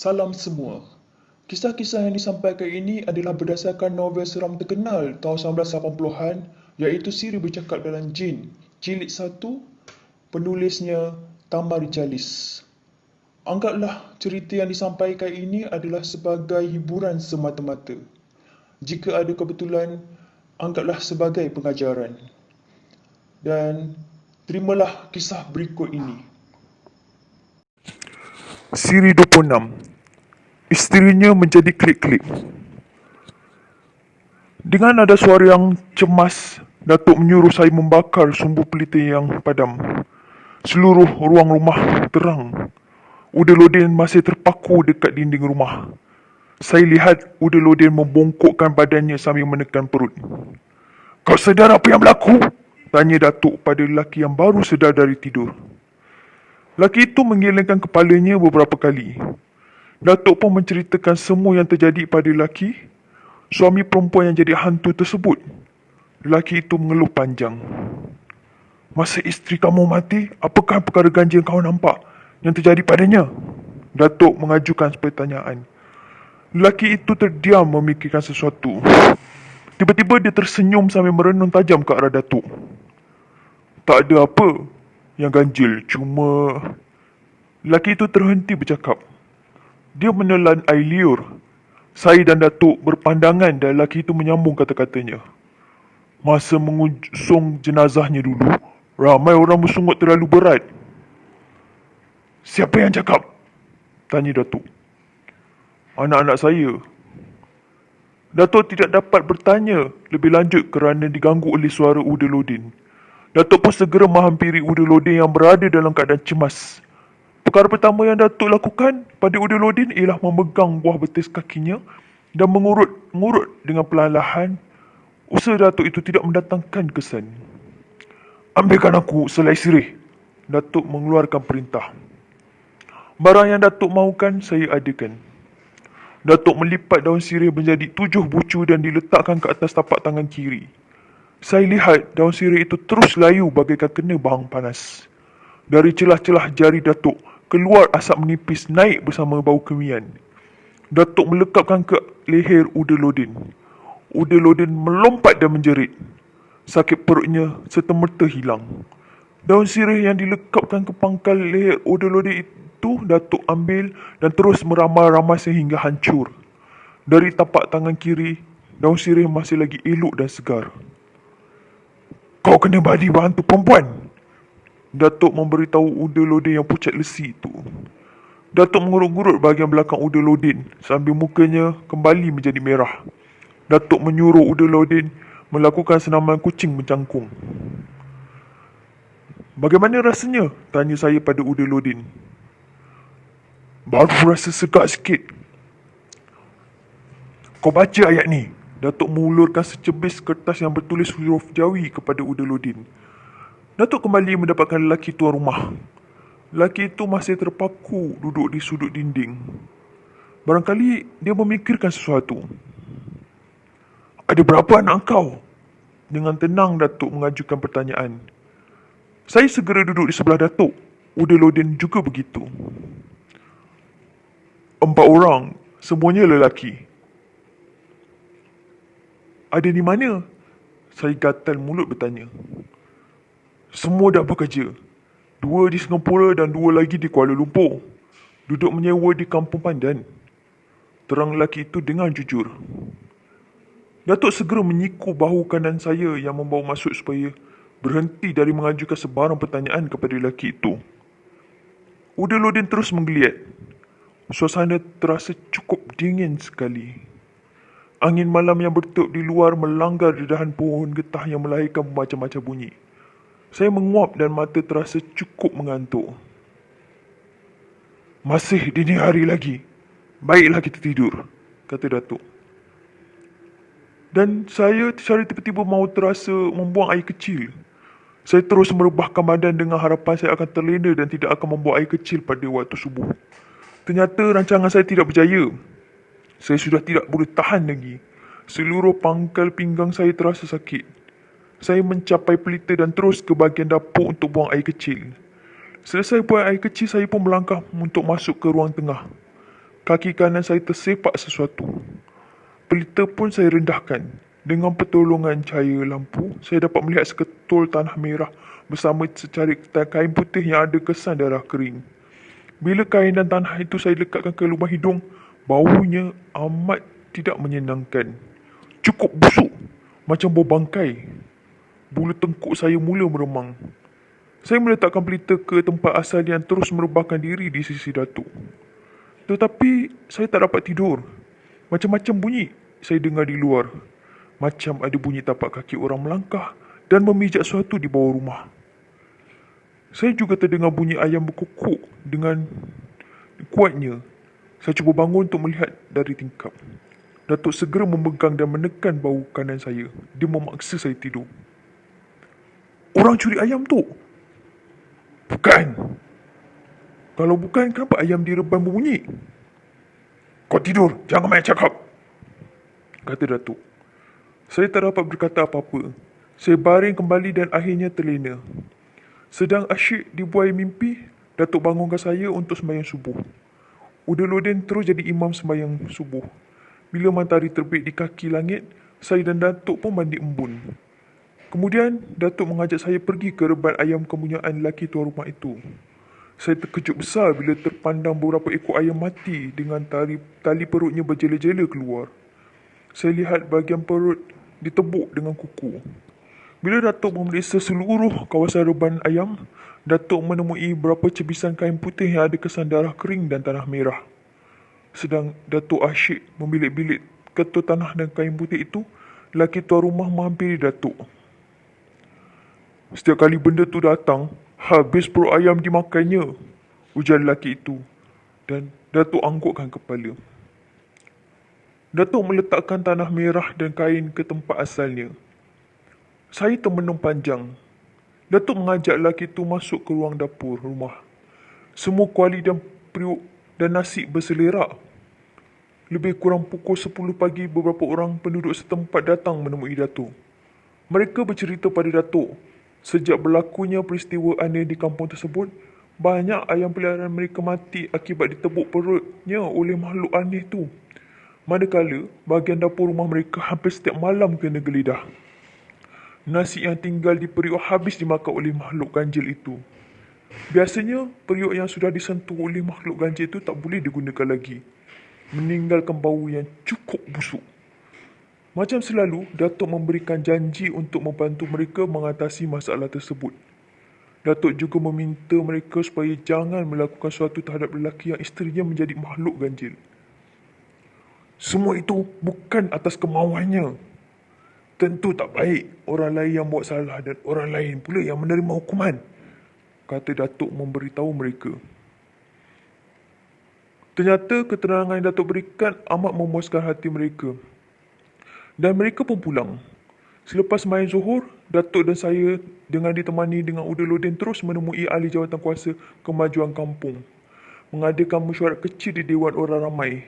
Salam semua. Kisah-kisah yang disampaikan ini adalah berdasarkan novel seram terkenal tahun 1980-an iaitu Siri Bercakap Dalam Jin, Jilid 1, penulisnya Tamar Rijalis. Anggaplah cerita yang disampaikan ini adalah sebagai hiburan semata-mata. Jika ada kebetulan, anggaplah sebagai pengajaran. Dan terimalah kisah berikut ini. Siri 26. Isterinya menjadi klik-klik. Dengan nada suara yang cemas, Datuk menyuruh saya membakar sumbu pelita yang padam. Seluruh ruang rumah terang. Udin masih terpaku dekat dinding rumah. Saya lihat Udin membongkokkan badannya sambil menekan perut. "Kau sedar apa yang berlaku?" tanya Datuk pada lelaki yang baru sedar dari tidur. Lelaki itu menggelengkan kepalanya beberapa kali. Datuk pun menceritakan semua yang terjadi pada lelaki, suami perempuan yang jadi hantu tersebut. Lelaki itu mengeluh panjang. "Masa isteri kamu mati, apakah perkara ganjil kau nampak yang terjadi padanya?" Datuk mengajukan pertanyaan. Lelaki itu terdiam memikirkan sesuatu. Tiba-tiba dia tersenyum sambil merenung tajam ke arah Datuk. "Tak ada apa yang ganjil, cuma..." Lelaki itu terhenti bercakap. Dia menelan air liur. Saya dan Datuk berpandangan dan lelaki itu menyambung kata-katanya. "Masa mengusung jenazahnya dulu, ramai orang bersungut terlalu berat." "Siapa yang cakap?" tanya Datuk. "Anak-anak saya." Datuk tidak dapat bertanya lebih lanjut kerana diganggu oleh suara Udin. Datuk pun segera menghampiri Udin yang berada dalam keadaan cemas. Perkara pertama yang Datuk lakukan pada Udin ialah memegang buah betis kakinya dan mengurut dengan perlahan. Usaha Datuk itu tidak mendatangkan kesan. "Ambilkan aku selai sirih." Datuk mengeluarkan perintah. Barang yang Datuk mahukan saya adakan. Datuk melipat daun sirih menjadi 7 bucu dan diletakkan ke atas tapak tangan kiri. Saya lihat daun sirih itu terus layu bagaikan kena bahang panas. Dari celah-celah jari Datuk, keluar asap menipis naik bersama bau kemian. Datuk melekapkan ke leher Udin. Udin melompat dan menjerit. Sakit perutnya serta-merta hilang. Daun sirih yang dilekapkan ke pangkal leher Udin itu Datuk ambil dan terus meramal-ramal sehingga hancur. Dari tapak tangan kiri, daun sirih masih lagi elok dan segar. "Kau kena badi bantu perempuan," Datuk memberitahu Udin yang pucat lesi itu. Datuk mengurut-ngurut bahagian belakang Udin sambil mukanya kembali menjadi merah. Datuk menyuruh Udin melakukan senaman kucing mencangkung. "Bagaimana rasanya?" tanya saya pada Udin. "Baru rasa segar sikit." "Kau baca ayat ni." Datuk mengulurkan secebis kertas yang bertulis huruf Jawi kepada Udin. Datuk kembali mendapatkan lelaki tuan rumah. Lelaki itu masih terpaku duduk di sudut dinding. Barangkali dia memikirkan sesuatu. "Ada berapa anak kau?" Dengan tenang Datuk mengajukan pertanyaan. Saya segera duduk di sebelah Datuk. Udin juga begitu. "4 orang, semuanya lelaki." "Ada di mana?" Saya gatal mulut bertanya. "Semua dah bekerja. 2 di Singapura dan 2 lagi di Kuala Lumpur. Duduk menyewa di Kampung Pandan," terang lelaki itu dengan jujur. Datuk segera menyiku bahu kanan saya yang membawa maksud supaya berhenti dari mengajukan sebarang pertanyaan kepada lelaki itu. Udin terus menggeliat. Suasana terasa cukup dingin sekali. Angin malam yang bertiup di luar melanggar dedahan pohon getah yang melahirkan macam-macam bunyi. Saya menguap dan mata terasa cukup mengantuk. "Masih dini hari lagi. Baiklah kita tidur," kata Datuk. Dan saya secara tiba-tiba mahu terasa membuang air kecil. Saya terus merebahkan badan dengan harapan saya akan terlena dan tidak akan membuang air kecil pada waktu subuh. Ternyata rancangan saya tidak berjaya. Saya sudah tidak boleh tahan lagi. Seluruh pangkal pinggang saya terasa sakit. Saya mencapai pelita dan terus ke bahagian dapur untuk buang air kecil. Selesai buang air kecil, saya pun melangkah untuk masuk ke ruang tengah. kaki kanan saya tersepak sesuatu. Pelita pun saya rendahkan. Dengan pertolongan cahaya lampu, saya dapat melihat seketul tanah merah bersama secarik kain putih yang ada kesan darah kering. Bila kain dan tanah itu saya lekatkan ke lubang hidung, baunya amat tidak menyenangkan. Cukup busuk, macam bau bangkai. Bulu tengkuk saya mula meremang. Saya meletakkan pelita ke tempat asal yang terus merebahkan diri di sisi Datuk. Tetapi saya tak dapat tidur. Macam-macam bunyi saya dengar di luar. Macam ada bunyi tapak kaki orang melangkah dan memijak sesuatu di bawah rumah. Saya juga terdengar bunyi ayam berkukuk dengan kuatnya. Saya cuba bangun untuk melihat dari tingkap. Datuk segera memegang dan menekan bahu kanan saya. Dia memaksa saya tidur. Orang curi ayam tu? Bukan. Kalau bukan, kenapa ayam direbam berbunyi? Kau tidur, jangan main cakap, kata Datuk. Saya tak dapat berkata apa-apa. Saya baring kembali dan akhirnya terlena. Sedang asyik dibuai mimpi, Datuk bangunkan saya untuk sembahyang subuh. Udaludin terus jadi imam sembahyang subuh. Bila matahari terbit di kaki langit, saya dan Datuk pun mandi embun. Kemudian, Datuk mengajak saya pergi ke reban ayam kepunyaan lelaki tuan rumah itu. Saya terkejut besar bila terpandang beberapa ekor ayam mati dengan tali perutnya berjela-jela keluar. Saya lihat bahagian perut ditebuk dengan kuku. Bila Datuk memeriksa seluruh kawasan reban ayam, Datuk menemui beberapa cebisan kain putih yang ada kesan darah kering dan tanah merah. Sedang Datuk asyik membilik-bilik ketul tanah dan kain putih itu, lelaki tuan rumah menghampiri Datuk. Setiap kali benda tu datang, habis perut ayam dimakannya, ujar lelaki itu. Dan Datuk anggukkan kepala. Datuk meletakkan tanah merah dan kain ke tempat asalnya. Saya termenung panjang. Datuk mengajak lelaki itu masuk ke ruang dapur rumah. Semua kuali dan periuk dan nasi berselerak. Lebih kurang pukul 10 pagi, beberapa orang penduduk setempat datang menemui Datuk. Mereka bercerita pada Datuk, sejak berlakunya peristiwa aneh di kampung tersebut, banyak ayam peliharaan mereka mati akibat ditebuk perutnya oleh makhluk aneh itu. Manakala, bahagian dapur rumah mereka hampir setiap malam kena geledah. Nasi yang tinggal di periuk habis dimakan oleh makhluk ganjil itu. Biasanya, periuk yang sudah disentuh oleh makhluk ganjil itu tak boleh digunakan lagi, meninggalkan bau yang cukup busuk. Macam selalu, Datuk memberikan janji untuk membantu mereka mengatasi masalah tersebut. Datuk juga meminta mereka supaya jangan melakukan sesuatu terhadap lelaki yang isterinya menjadi makhluk ganjil. Semua itu bukan atas kemauannya. Tentu tak baik orang lain yang buat salah dan orang lain pula yang menerima hukuman, kata Datuk memberitahu mereka. Ternyata keterangan yang Datuk berikan amat memuaskan hati mereka. Dan mereka pun pulang. Selepas main Zuhur, Datuk dan saya dengan ditemani dengan Udaludin terus menemui ahli jawatan kuasa kemajuan kampung. Mengadakan mesyuarat kecil di Dewan Orang Ramai.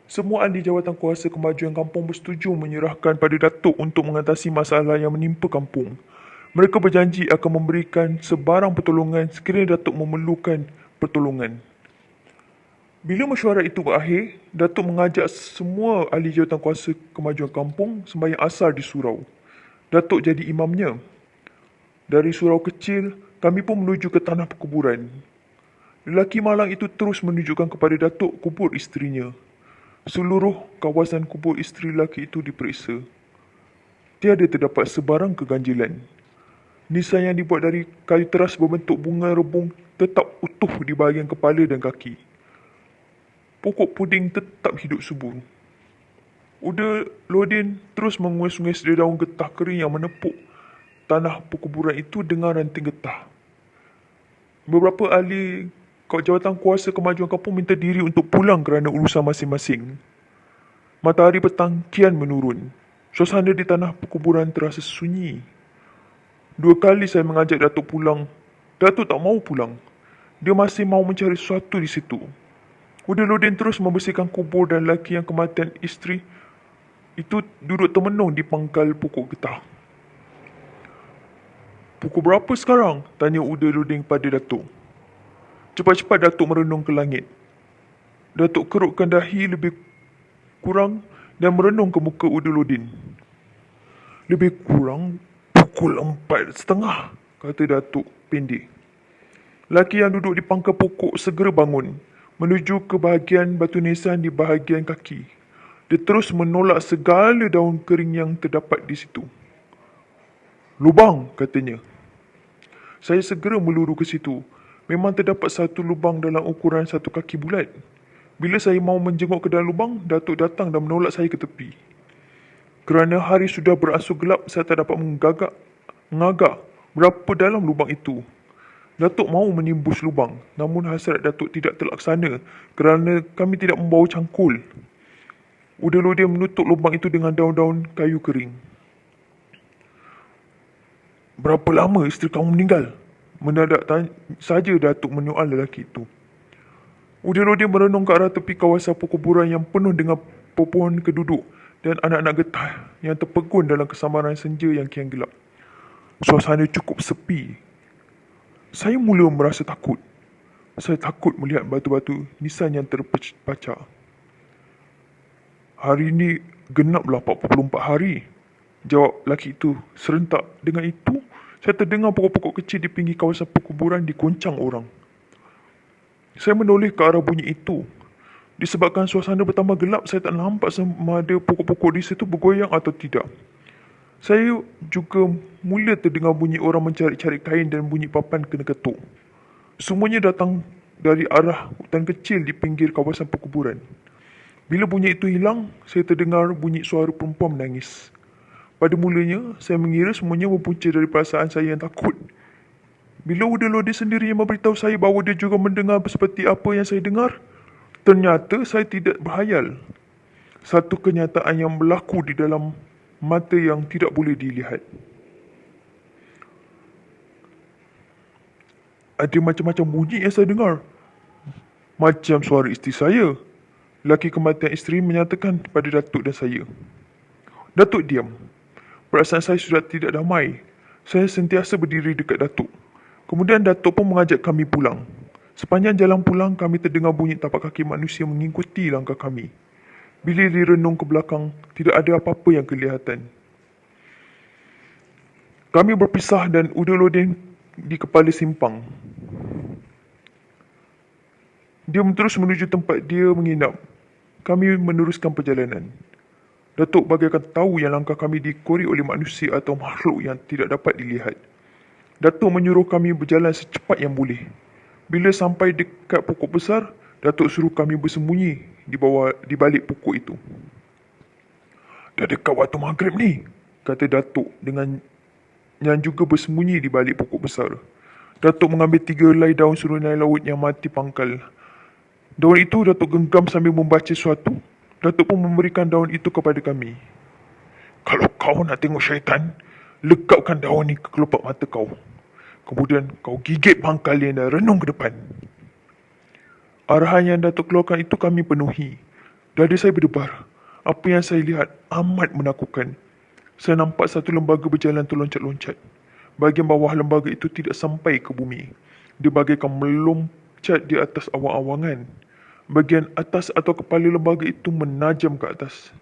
Semua ahli jawatan kuasa kemajuan kampung bersetuju menyerahkan pada Datuk untuk mengatasi masalah yang menimpa kampung. Mereka berjanji akan memberikan sebarang pertolongan sekiranya Datuk memerlukan pertolongan. Bila mesyuarat itu berakhir, Datuk mengajak semua ahli jawatan kuasa kemajuan kampung sembahyang asar di surau. Datuk jadi imamnya. Dari surau kecil, kami pun menuju ke tanah perkuburan. Lelaki malang itu terus menunjukkan kepada Datuk kubur isterinya. Seluruh kawasan kubur isteri lelaki itu diperiksa. Tiada terdapat sebarang keganjilan. Nisan yang dibuat dari kayu teras berbentuk bunga rebung tetap utuh di bahagian kepala dan kaki. Pokok puding tetap hidup subur. Udaludin terus menguis-nguis daun getah kering yang menepuk tanah perkuburan itu dengan ranting getah. Beberapa ahli jawatan kuasa kemajuan kampung minta diri untuk pulang kerana urusan masing-masing. Matahari petang kian menurun. Suasana di tanah perkuburan terasa sunyi. 2 kali saya mengajak Datuk pulang. Datuk tak mahu pulang. Dia masih mahu mencari sesuatu di situ. Udaludin terus membersihkan kubur dan lelaki yang kematian isteri itu duduk termenung di pangkal pokok getah. Pukul berapa sekarang? Tanya Udaludin pada Datuk. Cepat-cepat Datuk merenung ke langit. Datuk kerutkan dahi lebih kurang dan merenung ke muka Udaludin. Lebih kurang pukul 4:30, kata Datuk pendek. Lelaki yang duduk di pangkal pokok segera bangun, menuju ke bahagian batu nisan di bahagian kaki. Dia terus menolak segala daun kering yang terdapat di situ. "Lubang," katanya. Saya segera meluru ke situ. Memang terdapat satu lubang dalam ukuran satu kaki bulat. Bila saya mahu menjenguk ke dalam lubang, Datuk datang dan menolak saya ke tepi. Kerana hari sudah beransur gelap, saya tak dapat mengagak berapa dalam lubang itu. Datuk mahu menimbus lubang, namun hasrat Datuk tidak terlaksana kerana kami tidak membawa cangkul. Udaludin menutup lubang itu dengan daun-daun kayu kering. "Berapa lama isteri kamu meninggal?" Mendadak saja Datuk menyoal lelaki itu. Udaludin merenung ke arah tepi kawasan perkuburan yang penuh dengan pepohon keduduk dan anak-anak getah yang terpegun dalam kesamaran senja yang kian gelap. Suasana cukup sepi. Saya mula merasa takut. Saya takut melihat batu-batu nisan yang terpacak. "Hari ini genaplah 44 hari," jawab lelaki itu serentak. Dengan itu, saya terdengar pokok-pokok kecil di pinggir kawasan perkuburan dikoncang orang. Saya menoleh ke arah bunyi itu. Disebabkan suasana bertambah gelap, saya tak nampak sama ada pokok-pokok di situ bergoyang atau tidak. Saya juga mula terdengar bunyi orang mencari-cari kain dan bunyi papan kena ketuk. Semuanya datang dari arah hutan kecil di pinggir kawasan perkuburan. Bila bunyi itu hilang, saya terdengar bunyi suara perempuan menangis. Pada mulanya, saya mengira semuanya berpunca dari perasaan saya yang takut. Bila Udaludin sendiri yang memberitahu saya bahawa dia juga mendengar seperti apa yang saya dengar, ternyata saya tidak berhayal. Satu kenyataan yang berlaku di dalam mata yang tidak boleh dilihat. Ada macam-macam bunyi yang saya dengar. Macam suara isteri saya. Lelaki kematian isteri menyatakan kepada Datuk dan saya. Datuk diam. Perasaan saya sudah tidak damai. Saya sentiasa berdiri dekat Datuk. Kemudian Datuk pun mengajak kami pulang. Sepanjang jalan pulang, kami terdengar bunyi tapak kaki manusia mengikuti langkah kami. Bila direnung ke belakang, tidak ada apa-apa yang kelihatan. Kami berpisah dan Udaludin di kepala simpang. Dia terus menuju tempat dia menginap. Kami meneruskan perjalanan. Datuk bagaikan tahu yang langkah kami dikori oleh manusia atau makhluk yang tidak dapat dilihat. Datuk menyuruh kami berjalan secepat yang boleh. Bila sampai dekat pokok besar, Datuk suruh kami bersembunyi di balik pokok itu. "Dah dekat waktu maghrib ni," kata Datuk dengan yang juga bersembunyi di balik pokok besar. Datuk mengambil 3 helai daun serunai laut yang mati pangkal. Daun itu Datuk genggam sambil membaca sesuatu. Datuk pun memberikan daun itu kepada kami. "Kalau kau nak tengok syaitan, lekapkan daun ni ke kelopak mata kau. Kemudian kau gigit pangkalnya dan renung ke depan." Arahan yang Datuk keluarkan itu kami penuhi. Dada saya berdebar. Apa yang saya lihat amat menakutkan. Saya nampak satu lembaga berjalan terloncat-loncat. Bahagian bawah lembaga itu tidak sampai ke bumi. Dia bagaikan meloncat di atas awan-awangan. Bahagian atas atau kepala lembaga itu menajam ke atas.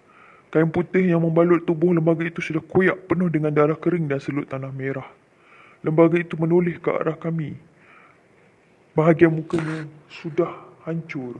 Kain putih yang membalut tubuh lembaga itu sudah koyak penuh dengan darah kering dan selut tanah merah. Lembaga itu menoleh ke arah kami. Bahagian mukanya sudah hancur.